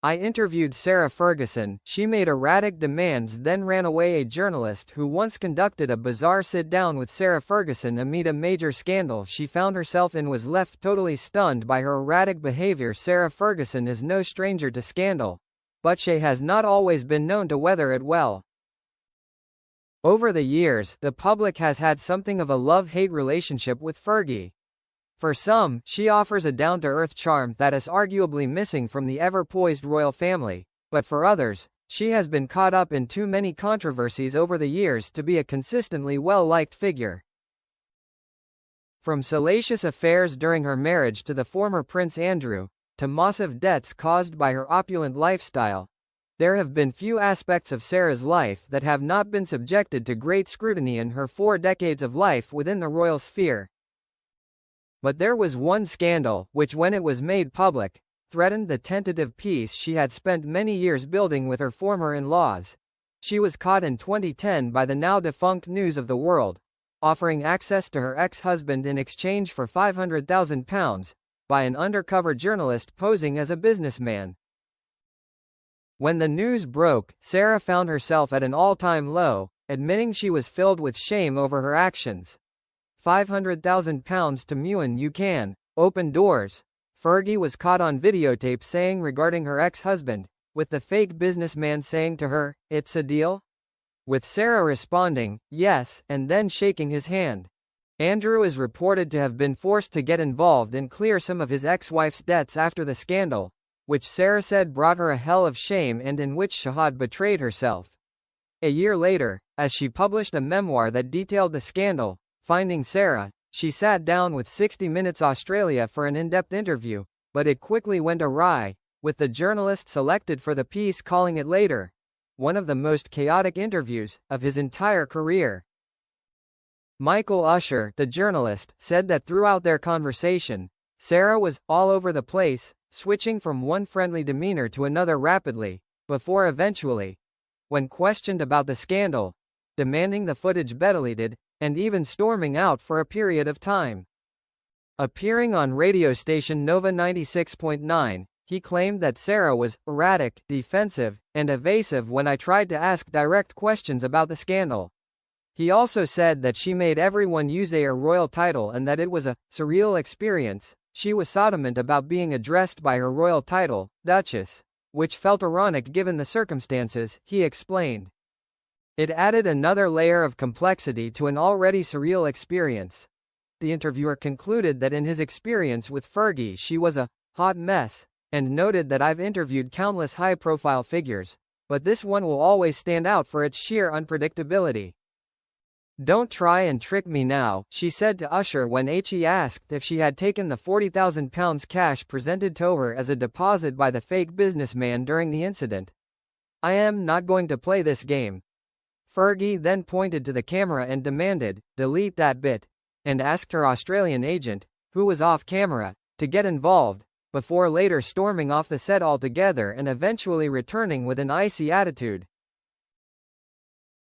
I interviewed Sarah Ferguson. She made erratic demands, then ran away. A journalist who once conducted a bizarre sit-down with Sarah Ferguson amid a major scandal she found herself in was left totally stunned by her erratic behavior. Sarah Ferguson is no stranger to scandal, but she has not always been known to weather it well. Over the years, the public has had something of a love-hate relationship with Fergie. For some, she offers a down-to-earth charm that is arguably missing from the ever-poised royal family, but for others, she has been caught up in too many controversies over the years to be a consistently well-liked figure. From salacious affairs during her marriage to the former Prince Andrew, to massive debts caused by her opulent lifestyle, there have been few aspects of Sarah's life that have not been subjected to great scrutiny in her 4 decades of life within the royal sphere. But there was one scandal, which when it was made public, threatened the tentative peace she had spent many years building with her former in-laws. She was caught in 2010 by the now-defunct News of the World, offering access to her ex-husband in exchange for £500,000, by an undercover journalist posing as a businessman. When the news broke, Sarah found herself at an all-time low, admitting she was filled with shame over her actions. £500,000 to Mewan, you can open doors, Fergie was caught on videotape saying regarding her ex-husband, with the fake businessman saying to her, "It's a deal?" With Sarah responding, "Yes," and then shaking his hand. Andrew is reported to have been forced to get involved and clear some of his ex-wife's debts after the scandal, which Sarah said brought her a hell of shame and in which she had betrayed herself. A year later, as she published a memoir that detailed the scandal, Finding Sarah, she sat down with 60 Minutes Australia for an in-depth interview, but it quickly went awry, with the journalist selected for the piece calling it later one of the most chaotic interviews of his entire career. Michael Usher, the journalist, said that throughout their conversation, Sarah was all over the place, switching from one friendly demeanor to another rapidly, before eventually, when questioned about the scandal, demanding the footage be deleted, and even storming out for a period of time. Appearing on radio station Nova 96.9, he claimed that Sarah was erratic, defensive, and evasive when I tried to ask direct questions about the scandal. He also said that she made everyone use a royal title and that it was a surreal experience. She was adamant about being addressed by her royal title, Duchess, which felt ironic given the circumstances, he explained. It added another layer of complexity to an already surreal experience. The interviewer concluded that in his experience with Fergie she was a hot mess, and noted that I've interviewed countless high-profile figures, but this one will always stand out for its sheer unpredictability. "Don't try and trick me now," she said to Usher when he asked if she had taken the £40,000 cash presented to her as a deposit by the fake businessman during the incident. "I am not going to play this game." Fergie then pointed to the camera and demanded, "Delete that bit," and asked her Australian agent, who was off camera, to get involved, before later storming off the set altogether and eventually returning with an icy attitude.